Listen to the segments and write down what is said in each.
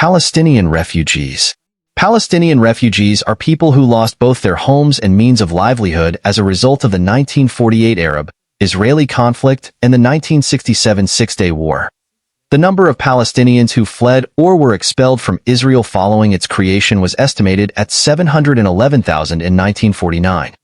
Palestinian refugees. Palestinian refugees are people who lost both their homes and means of livelihood as a result of the 1948 Arab-Israeli conflict and the 1967 Six-Day War. The number of Palestinians who fled or were expelled from Israel following its creation was estimated at 711,000 in 1949.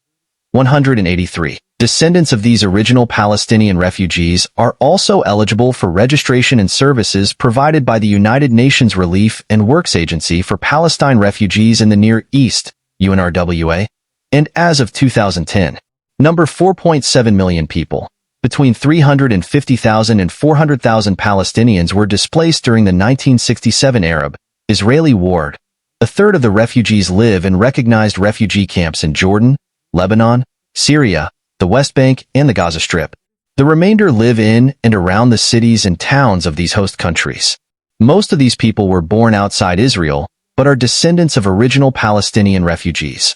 183. Descendants of these original Palestinian refugees are also eligible for registration and services provided by the United Nations Relief and Works Agency for Palestine Refugees in the Near East, UNRWA, and as of 2010, number 4.7 million people. Between 350,000 and 400,000 Palestinians were displaced during the 1967 Arab-Israeli War. A third of the refugees live in recognized refugee camps in Jordan, Lebanon, Syria, the West Bank, and the Gaza Strip. The remainder live in and around the cities and towns of these host countries. Most of these people were born outside Israel, but are descendants of original Palestinian refugees.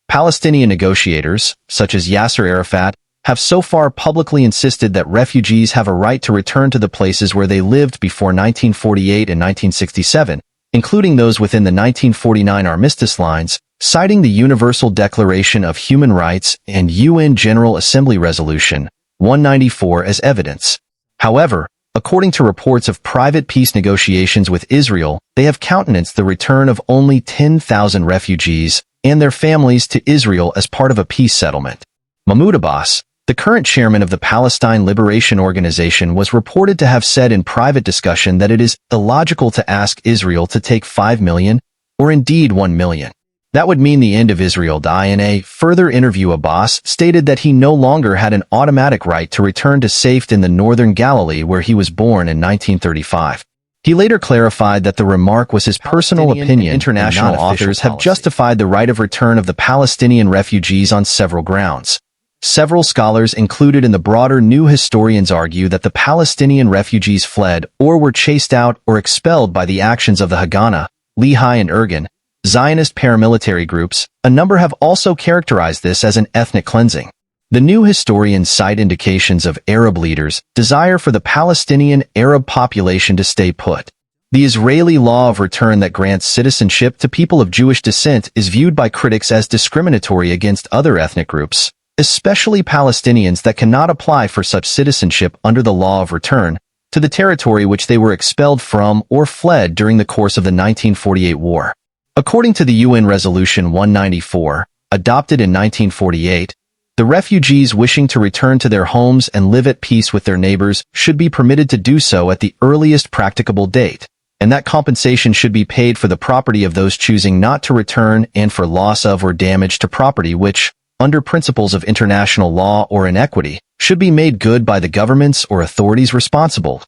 Palestinian negotiators, such as Yasser Arafat, have so far publicly insisted that refugees have a right to return to the places where they lived before 1948 and 1967, including those within the 1949 armistice lines, citing the Universal Declaration of Human Rights and UN General Assembly Resolution 194 as evidence. However, according to reports of private peace negotiations with Israel, they have countenanced the return of only 10,000 refugees and their families to Israel as part of a peace settlement. Mahmoud Abbas, the current chairman of the Palestine Liberation Organization, was reported to have said in private discussion that it is illogical to ask Israel to take 5 million, or indeed 1 million. That would mean the end of Israel. In a further interview, Abbas stated that he no longer had an automatic right to return to safety in the northern Galilee where he was born in 1935. He later clarified that the remark was his personal opinion. International authors have justified the right of return of the Palestinian refugees on several grounds. Several scholars included in the broader New Historians argue that the Palestinian refugees fled or were chased out or expelled by the actions of the Haganah, Lehi, and Irgun, Zionist paramilitary groups. A number have also characterized this as an ethnic cleansing. The New Historians cite indications of Arab leaders' desire for the Palestinian Arab population to stay put. The Israeli law of return that grants citizenship to people of Jewish descent is viewed by critics as discriminatory against other ethnic groups, especially Palestinians that cannot apply for such citizenship under the law of return to the territory which they were expelled from or fled during the course of the 1948 war. According to the UN Resolution 194, adopted in 1948, the refugees wishing to return to their homes and live at peace with their neighbors should be permitted to do so at the earliest practicable date, and that compensation should be paid for the property of those choosing not to return and for loss of or damage to property which, under principles of international law or inequity, should be made good by the governments or authorities responsible.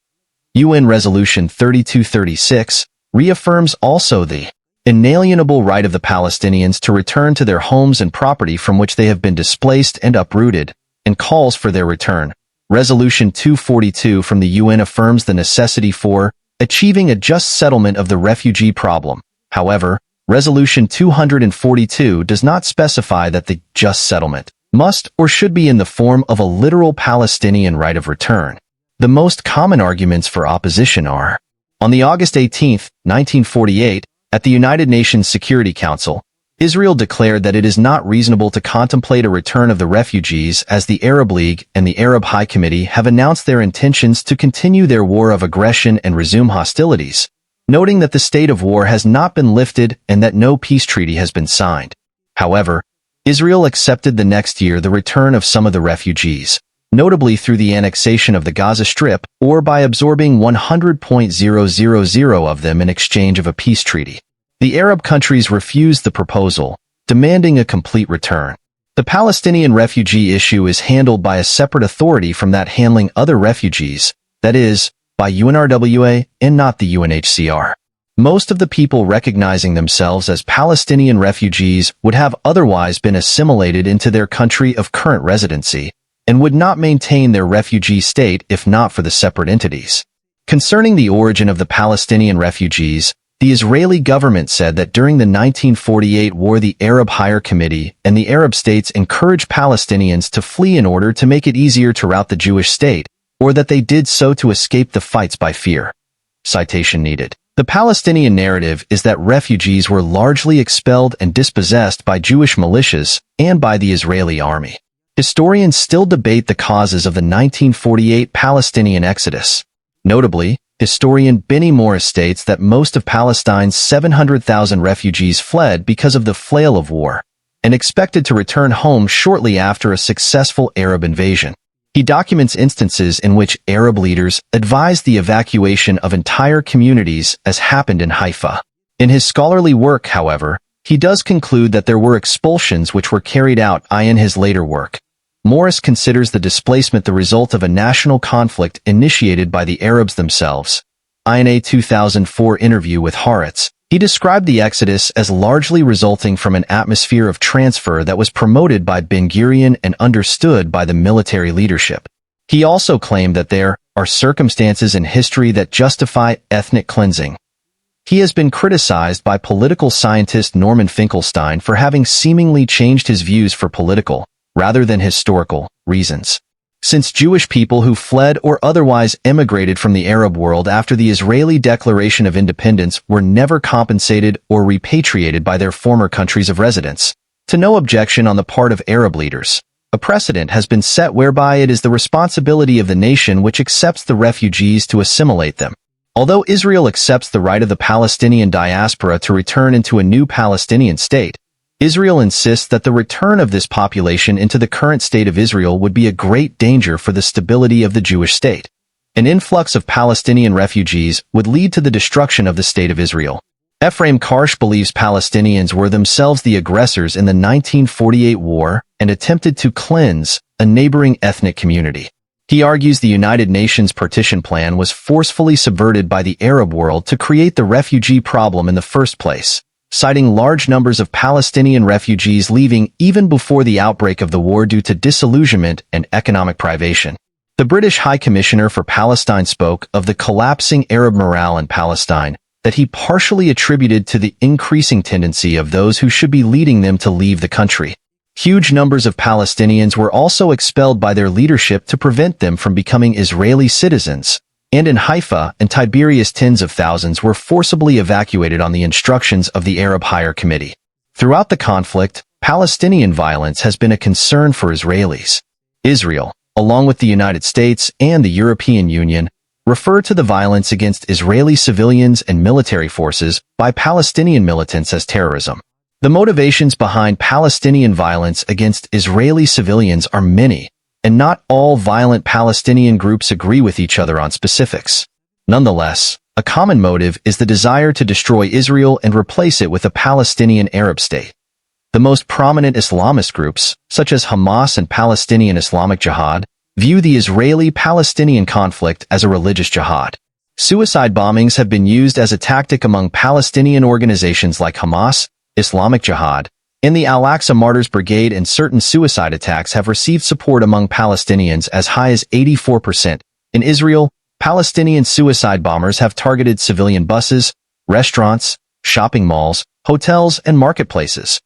UN Resolution 3236 reaffirms also the inalienable right of the Palestinians to return to their homes and property from which they have been displaced and uprooted, and calls for their return. Resolution 242 from the UN affirms the necessity for achieving a just settlement of the refugee problem. However, Resolution 242 does not specify that the just settlement must or should be in the form of a literal Palestinian right of return. The most common arguments for opposition are: on the August 18, 1948, at the United Nations Security Council, Israel declared that it is not reasonable to contemplate a return of the refugees as the Arab League and the Arab High Committee have announced their intentions to continue their war of aggression and resume hostilities, noting that the state of war has not been lifted and that no peace treaty has been signed. However, Israel accepted the next year the return of some of the refugees, notably through the annexation of the Gaza Strip or by absorbing 100,000 of them in exchange of a peace treaty. The Arab countries refused the proposal, demanding a complete return. The Palestinian refugee issue is handled by a separate authority from that handling other refugees, that is, by UNRWA and not the UNHCR. Most of the people recognizing themselves as Palestinian refugees would have otherwise been assimilated into their country of current residency, and would not maintain their refugee state if not for the separate entities. Concerning the origin of the Palestinian refugees, the Israeli government said that during the 1948 war the Arab Higher Committee and the Arab states encouraged Palestinians to flee in order to make it easier to rout the Jewish state, or that they did so to escape the fights by fear. Citation needed. The Palestinian narrative is that refugees were largely expelled and dispossessed by Jewish militias and by the Israeli army. Historians still debate the causes of the 1948 Palestinian exodus. Notably, historian Benny Morris states that most of Palestine's 700,000 refugees fled because of the flail of war, and expected to return home shortly after a successful Arab invasion. He documents instances in which Arab leaders advised the evacuation of entire communities, as happened in Haifa. In his scholarly work, however, he does conclude that there were expulsions which were carried out in his later work. Morris considers the displacement the result of a national conflict initiated by the Arabs themselves. In a 2004 interview with Haaretz, he described the exodus as largely resulting from an atmosphere of transfer that was promoted by Ben-Gurion and understood by the military leadership. He also claimed that there are circumstances in history that justify ethnic cleansing. He has been criticized by political scientist Norman Finkelstein for having seemingly changed his views for political, rather than historical, reasons. Since Jewish people who fled or otherwise emigrated from the Arab world after the Israeli Declaration of Independence were never compensated or repatriated by their former countries of residence, to no objection on the part of Arab leaders, a precedent has been set whereby it is the responsibility of the nation which accepts the refugees to assimilate them. Although Israel accepts the right of the Palestinian diaspora to return into a new Palestinian state, Israel insists that the return of this population into the current state of Israel would be a great danger for the stability of the Jewish state. An influx of Palestinian refugees would lead to the destruction of the state of Israel. Ephraim Karsh believes Palestinians were themselves the aggressors in the 1948 war and attempted to cleanse a neighboring ethnic community. He argues the United Nations partition plan was forcefully subverted by the Arab world to create the refugee problem in the first place, citing large numbers of Palestinian refugees leaving even before the outbreak of the war due to disillusionment and economic privation. The British High Commissioner for Palestine spoke of the collapsing Arab morale in Palestine that he partially attributed to the increasing tendency of those who should be leading them to leave the country. Huge numbers of Palestinians were also expelled by their leadership to prevent them from becoming Israeli citizens, and in Haifa and Tiberias tens of thousands were forcibly evacuated on the instructions of the Arab Higher Committee. Throughout the conflict, Palestinian violence has been a concern for Israelis. Israel, along with the United States and the European Union, refer to the violence against Israeli civilians and military forces by Palestinian militants as terrorism. The motivations behind Palestinian violence against Israeli civilians are many, and not all violent Palestinian groups agree with each other on specifics. Nonetheless, a common motive is the desire to destroy Israel and replace it with a Palestinian Arab state. The most prominent Islamist groups, such as Hamas and Palestinian Islamic Jihad, view the Israeli-Palestinian conflict as a religious jihad. Suicide bombings have been used as a tactic among Palestinian organizations like Hamas, Islamic Jihad, and the Al-Aqsa Martyrs Brigade, and certain suicide attacks have received support among Palestinians as high as 84%. In Israel, Palestinian suicide bombers have targeted civilian buses, restaurants, shopping malls, hotels, and marketplaces.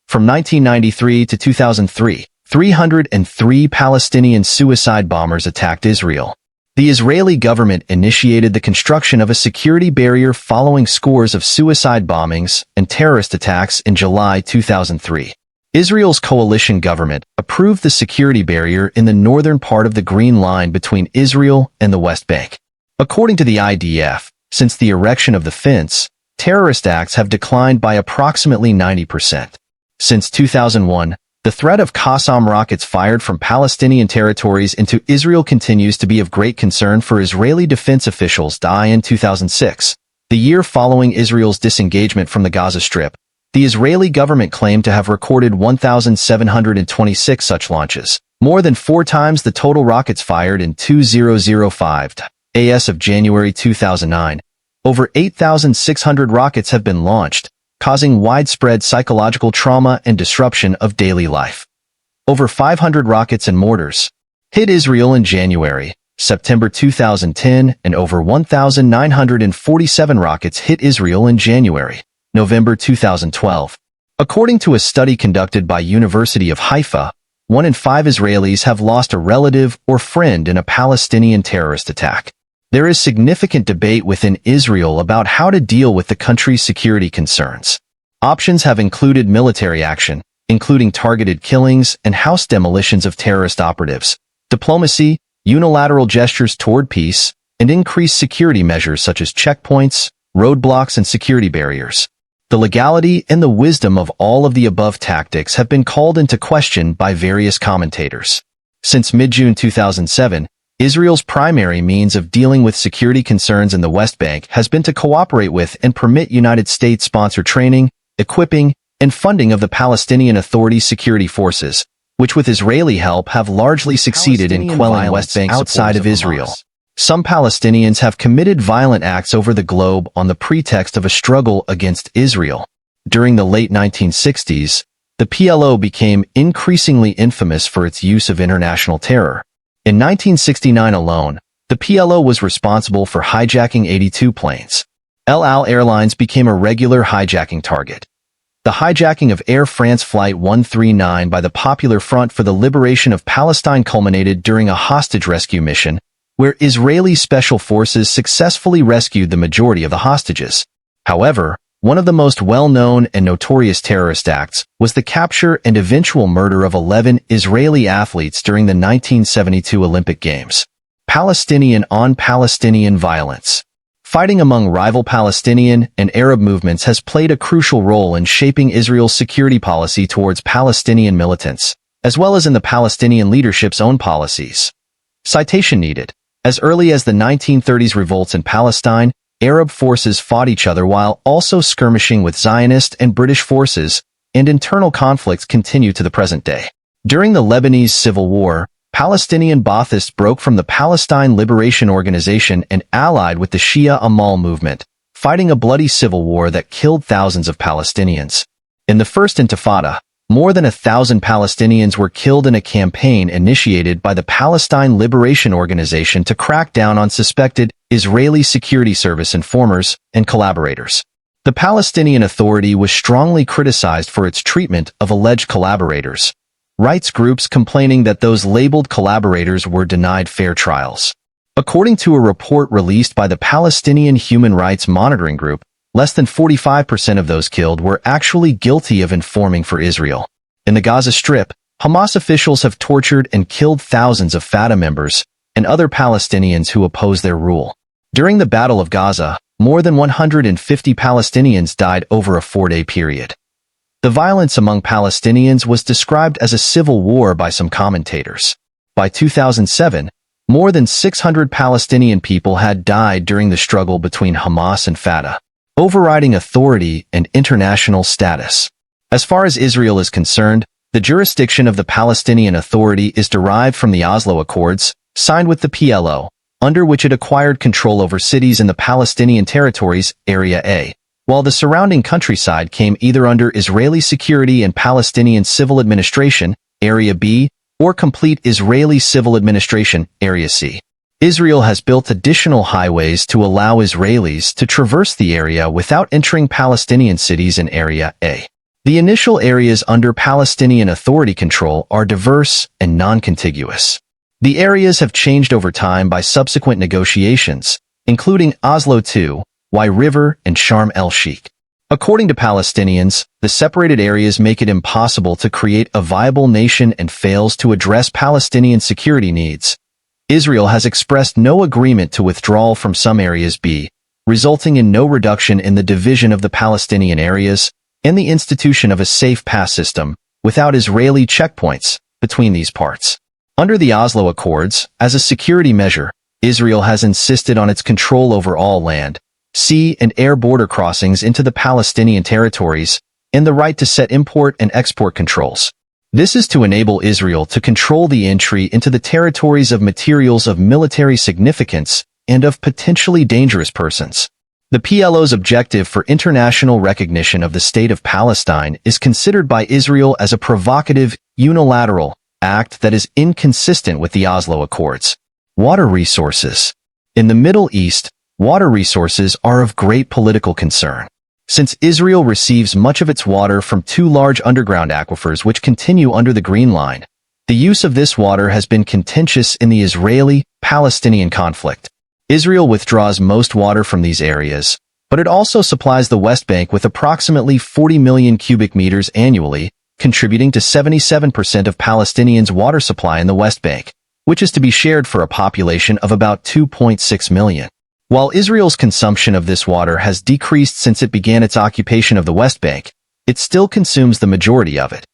From 1993 to 2003, 303 Palestinian suicide bombers attacked Israel. The Israeli government initiated the construction of a security barrier following scores of suicide bombings and terrorist attacks in July 2003. Israel's coalition government approved the security barrier in the northern part of the Green Line between Israel and the West Bank. According to the IDF, since the erection of the fence, terrorist acts have declined by approximately 90%. Since 2001, the threat of Qassam rockets fired from Palestinian territories into Israel continues to be of great concern for Israeli defense officials. In 2006, the year following Israel's disengagement from the Gaza Strip, the Israeli government claimed to have recorded 1,726 such launches, more than 4 times the total rockets fired in 2005. As of January 2009, over 8,600 rockets have been launched, causing widespread psychological trauma and disruption of daily life. Over 500 rockets and mortars hit Israel in January, September 2010, and over 1,947 rockets hit Israel in January, November 2012. According to a study conducted by University of Haifa, 1 in 5 Israelis have lost a relative or friend in a Palestinian terrorist attack. There is significant debate within Israel about how to deal with the country's security concerns. Options have included military action, including targeted killings and house demolitions of terrorist operatives, diplomacy, unilateral gestures toward peace, and increased security measures such as checkpoints, roadblocks, and security barriers. The legality and the wisdom of all of the above tactics have been called into question by various commentators. Since mid-June 2007, Israel's primary means of dealing with security concerns in the West Bank has been to cooperate with and permit United States-sponsored training, equipping, and funding of the Palestinian Authority's security forces, which with Israeli help have largely succeeded in quelling West Bank outside of Israel. Some Palestinians have committed violent acts over the globe on the pretext of a struggle against Israel. During the late 1960s, the PLO became increasingly infamous for its use of international terror. In 1969 alone, the PLO was responsible for hijacking 82 planes. El Al Airlines became a regular hijacking target. The hijacking of Air France Flight 139 by the Popular Front for the Liberation of Palestine culminated during a hostage rescue mission, where Israeli special forces successfully rescued the majority of the hostages. However, one of the most well-known and notorious terrorist acts was the capture and eventual murder of 11 Israeli athletes during the 1972 Olympic Games. Palestinian on Palestinian violence. Fighting among rival Palestinian and Arab movements has played a crucial role in shaping Israel's security policy towards Palestinian militants, as well as in the Palestinian leadership's own policies. Citation needed. As early as the 1930s revolts in Palestine, Arab forces fought each other while also skirmishing with Zionist and British forces, and internal conflicts continue to the present day. During the Lebanese Civil War, Palestinian Baathists broke from the Palestine Liberation Organization and allied with the Shia Amal movement, fighting a bloody civil war that killed thousands of Palestinians. In the First Intifada, more than 1,000 Palestinians were killed in a campaign initiated by the Palestine Liberation Organization to crack down on suspected Israeli security service informers and collaborators. The Palestinian Authority was strongly criticized for its treatment of alleged collaborators, rights groups complaining that those labeled collaborators were denied fair trials. According to a report released by the Palestinian Human Rights Monitoring Group, less than 45% of those killed were actually guilty of informing for Israel. In the Gaza Strip, Hamas officials have tortured and killed thousands of Fatah members and other Palestinians who oppose their rule. During the Battle of Gaza, more than 150 Palestinians died over a 4-day period. The violence among Palestinians was described as a civil war by some commentators. By 2007, more than 600 Palestinian people had died during the struggle between Hamas and Fatah, overriding authority and international status. As far as Israel is concerned, the jurisdiction of the Palestinian Authority is derived from the Oslo Accords, signed with the PLO, under which it acquired control over cities in the Palestinian territories, Area A, while the surrounding countryside came either under Israeli security and Palestinian civil administration, Area B, or complete Israeli civil administration, Area C. Israel has built additional highways to allow Israelis to traverse the area without entering Palestinian cities in Area A. The initial areas under Palestinian Authority control are diverse and non-contiguous. The areas have changed over time by subsequent negotiations, including Oslo II, Wye River, and Sharm el-Sheikh. According to Palestinians, the separated areas make it impossible to create a viable nation and fails to address Palestinian security needs. Israel has expressed no agreement to withdrawal from some areas B, resulting in no reduction in the division of the Palestinian areas and the institution of a safe pass system without Israeli checkpoints between these parts. Under the Oslo Accords, as a security measure, Israel has insisted on its control over all land, sea, and air border crossings into the Palestinian territories and the right to set import and export controls. This is to enable Israel to control the entry into the territories of materials of military significance and of potentially dangerous persons. The PLO's objective for international recognition of the State of Palestine is considered by Israel as a provocative, unilateral act that is inconsistent with the Oslo Accords. Water resources. In the Middle East, water resources are of great political concern. Since Israel receives much of its water from 2 large underground aquifers which continue under the Green Line, the use of this water has been contentious in the Israeli-Palestinian conflict. Israel withdraws most water from these areas, but it also supplies the West Bank with approximately 40 million cubic meters annually, contributing to 77% of Palestinians' water supply in the West Bank, which is to be shared for a population of about 2.6 million. While Israel's consumption of this water has decreased since it began its occupation of the West Bank, it still consumes the majority of it.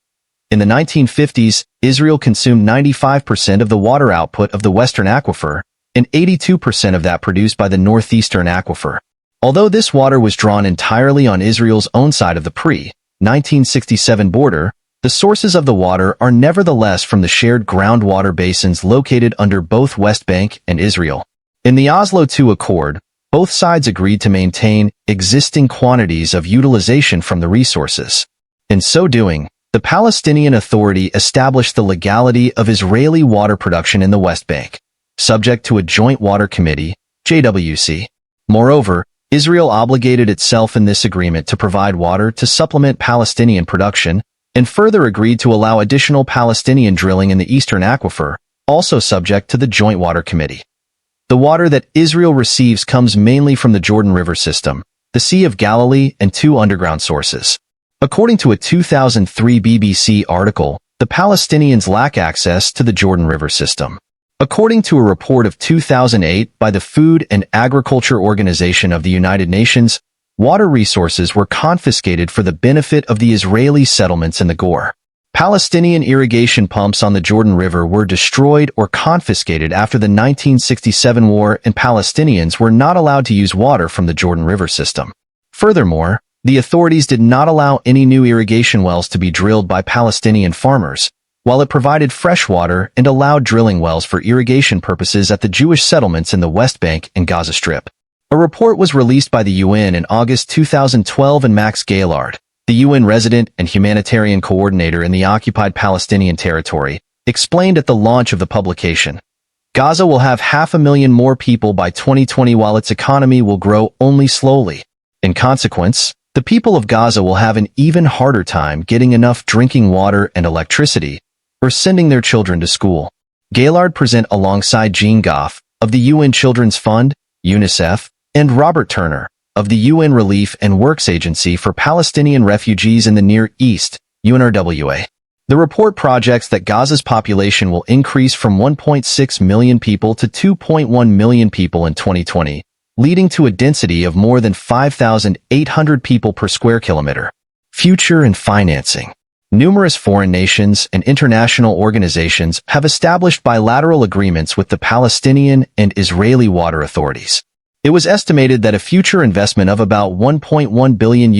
In the 1950s, Israel consumed 95% of the water output of the Western Aquifer, and 82% of that produced by the Northeastern Aquifer. Although this water was drawn entirely on Israel's own side of the pre-1967 border, the sources of the water are nevertheless from the shared groundwater basins located under both West Bank and Israel. In the Oslo II Accord, both sides agreed to maintain existing quantities of utilization from the resources. In so doing, the Palestinian Authority established the legality of Israeli water production in the West Bank, subject to a Joint Water Committee, JWC. Moreover, Israel obligated itself in this agreement to provide water to supplement Palestinian production, and further agreed to allow additional Palestinian drilling in the Eastern Aquifer, also subject to the Joint Water Committee. The water that Israel receives comes mainly from the Jordan River system, the Sea of Galilee, and two underground sources. According to a 2003 BBC article, the Palestinians lack access to the Jordan River system. According to a report of 2008 by the Food and Agriculture Organization of the United Nations, water resources were confiscated for the benefit of the Israeli settlements in the Gore. Palestinian irrigation pumps on the Jordan River were destroyed or confiscated after the 1967 war, and Palestinians were not allowed to use water from the Jordan River system. Furthermore, the authorities did not allow any new irrigation wells to be drilled by Palestinian farmers, while it provided fresh water and allowed drilling wells for irrigation purposes at the Jewish settlements in the West Bank and Gaza Strip. A report was released by the UN in August 2012, and Max Gaillard, the UN resident and humanitarian coordinator in the occupied Palestinian territory, explained at the launch of the publication, "Gaza will have 500,000 more people by 2020 while its economy will grow only slowly. In consequence, the people of Gaza will have an even harder time getting enough drinking water and electricity, or sending their children to school." Gaillard present alongside Jean Goff, of the UN Children's Fund, UNICEF, and Robert Turner, of the UN Relief and Works Agency for Palestinian Refugees in the Near East, UNRWA. The report projects that Gaza's population will increase from 1.6 million people to 2.1 million people in 2020, leading to a density of more than 5,800 people per square kilometer. Future and financing. Numerous foreign nations and international organizations have established bilateral agreements with the Palestinian and Israeli water authorities. It was estimated that a future investment of about $1.1 billion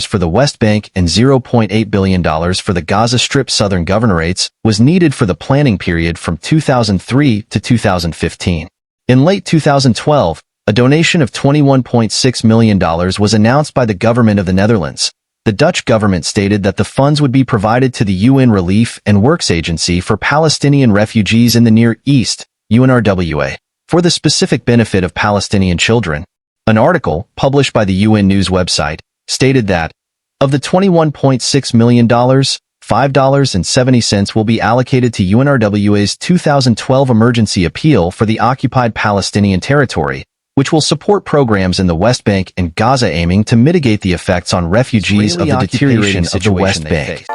for the West Bank and $0.8 billion for the Gaza Strip Southern Governorates was needed for the planning period from 2003 to 2015. In late 2012, a donation of $21.6 million was announced by the government of the Netherlands. The Dutch government stated that the funds would be provided to the UN Relief and Works Agency for Palestinian Refugees in the Near East, UNRWA, for the specific benefit of Palestinian children. An article, published by the UN News website, stated that, of the $21.6 million, $5.70 will be allocated to UNRWA's 2012 emergency appeal for the occupied Palestinian territory, which will support programs in the West Bank and Gaza aiming to mitigate the effects on refugees of the deterioration of the West Bank.